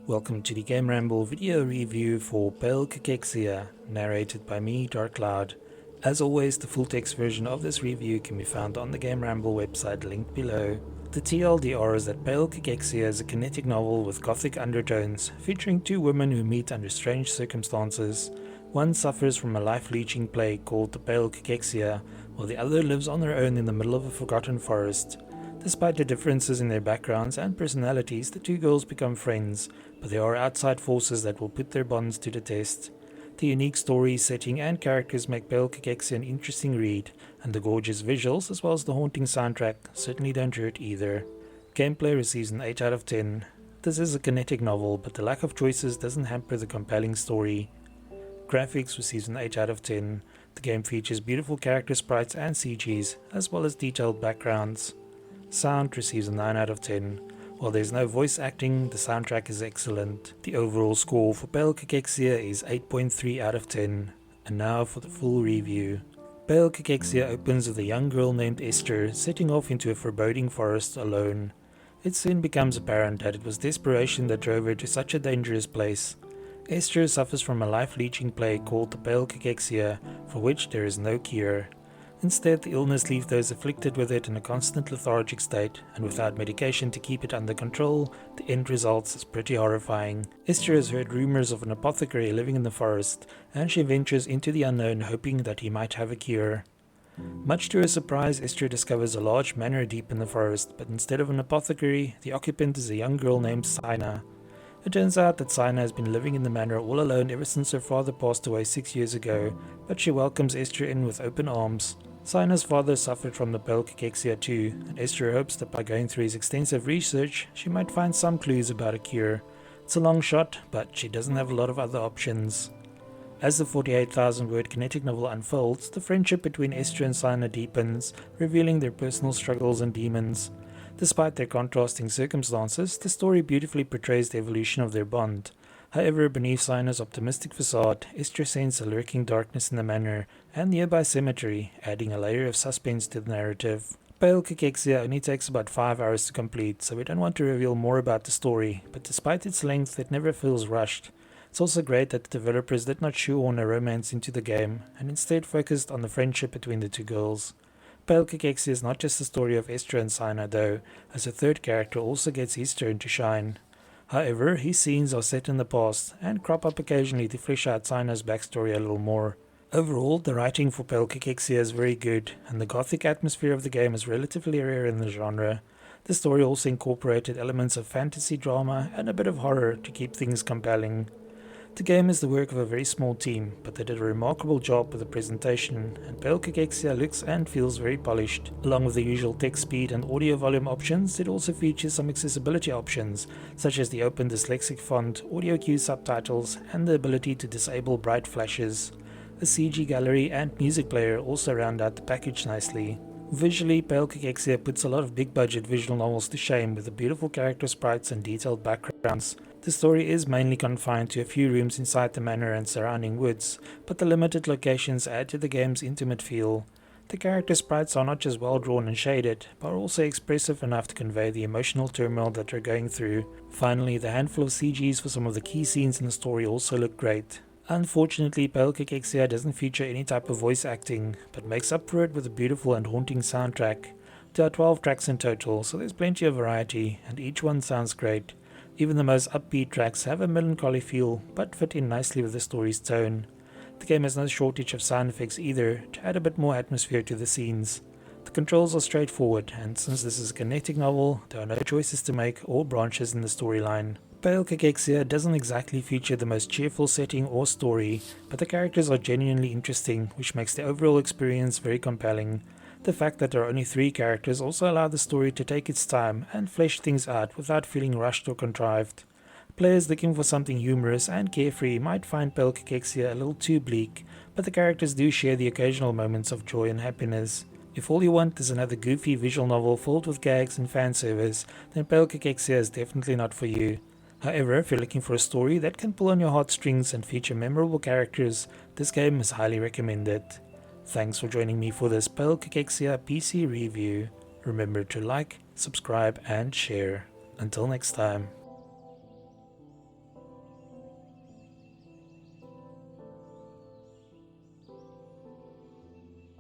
Welcome to the GAMERamble video review for Pale Cachexia, narrated by me, Dark Cloud. As always, the full text version of this review can be found on the GAMERamble website linked below. The TLDR is that Pale Cachexia is a kinetic novel with gothic undertones, featuring two women who meet under strange circumstances. One suffers from a life-leeching plague called the Pale Cachexia, while the other lives on her own in the middle of a forgotten forest. Despite the differences in their backgrounds and personalities, the two girls become friends, but there are outside forces that will put their bonds to the test. The unique story, setting and characters make Pale Cachexia an interesting read, and the gorgeous visuals as well as the haunting soundtrack certainly don't hurt either. Gameplay receives an 8 out of 10. This is a kinetic novel, but the lack of choices doesn't hamper the compelling story. Graphics receives an 8 out of 10. The game features beautiful character sprites and CGs, as well as detailed backgrounds. Sound receives a 9 out of 10. While there's no voice acting, the soundtrack is excellent. The overall score for Pale Cachexia is 8.3 out of 10. And now for the full review. Pale Cachexia opens with a young girl named Esther setting off into a foreboding forest alone. It soon becomes apparent that it was desperation that drove her to such a dangerous place. Esther suffers from a life-leeching plague called the Pale Cachexia, for which there is no cure. Instead, the illness leaves those afflicted with it in a constant lethargic state, and without medication to keep it under control, the end result is pretty horrifying. Esther has heard rumors of an apothecary living in the forest, and she ventures into the unknown hoping that he might have a cure. Much to her surprise, Esther discovers a large manor deep in the forest, but instead of an apothecary, the occupant is a young girl named Sina. It turns out that Sina has been living in the manor all alone ever since her father passed away 6 years ago, but she welcomes Esther in with open arms. Sina's father suffered from the Pale Cachexia too, and Esther hopes that by going through his extensive research, she might find some clues about a cure. It's a long shot, but she doesn't have a lot of other options. As the 48,000 word kinetic novel unfolds, the friendship between Esther and Sina deepens, revealing their personal struggles and demons. Despite their contrasting circumstances, the story beautifully portrays the evolution of their bond. However, beneath Sina's optimistic facade, Esther senses a lurking darkness in the manor and nearby cemetery, adding a layer of suspense to the narrative. Pale Cachexia only takes about 5 hours to complete, so we don't want to reveal more about the story, but despite its length, it never feels rushed. It's also great that the developers did not shoehorn a romance into the game, and instead focused on the friendship between the two girls. Pale Cachexia is not just the story of Esther and Sina though, as a third character also gets his turn to shine. However, his scenes are set in the past, and crop up occasionally to flesh out Sina's backstory a little more. Overall, the writing for Pale Cachexia is very good, and the gothic atmosphere of the game is relatively rare in the genre. The story also incorporated elements of fantasy drama and a bit of horror to keep things compelling. The game is the work of a very small team, but they did a remarkable job with the presentation, and Pale Cachexia looks and feels very polished. Along with the usual text speed and audio volume options, it also features some accessibility options, such as the open dyslexic font, audio cue subtitles, and the ability to disable bright flashes. A CG gallery and music player also round out the package nicely. Visually, Pale Cachexia puts a lot of big-budget visual novels to shame with the beautiful character sprites and detailed backgrounds. The story is mainly confined to a few rooms inside the manor and surrounding woods, but the limited locations add to the game's intimate feel. The character sprites are not just well drawn and shaded, but are also expressive enough to convey the emotional turmoil that they're going through. Finally, the handful of CGs for some of the key scenes in the story also look great. Unfortunately, Pale Cachexia doesn't feature any type of voice acting, but makes up for it with a beautiful and haunting soundtrack. There are 12 tracks in total, so there's plenty of variety, and each one sounds great. Even the most upbeat tracks have a melancholy feel, but fit in nicely with the story's tone. The game has no shortage of sound effects either, to add a bit more atmosphere to the scenes. The controls are straightforward, and since this is a kinetic novel, there are no choices to make or branches in the storyline. Pale Cachexia doesn't exactly feature the most cheerful setting or story, but the characters are genuinely interesting, which makes the overall experience very compelling. The fact that there are only 3 characters also allows the story to take its time and flesh things out without feeling rushed or contrived. Players looking for something humorous and carefree might find Pale Cachexia a little too bleak, but the characters do share the occasional moments of joy and happiness. If all you want is another goofy visual novel filled with gags and fan service, then Pale Cachexia is definitely not for you. However, if you're looking for a story that can pull on your heartstrings and feature memorable characters, this game is highly recommended. Thanks for joining me for this Pale Cachexia PC review. Remember to like, subscribe and share. Until next time.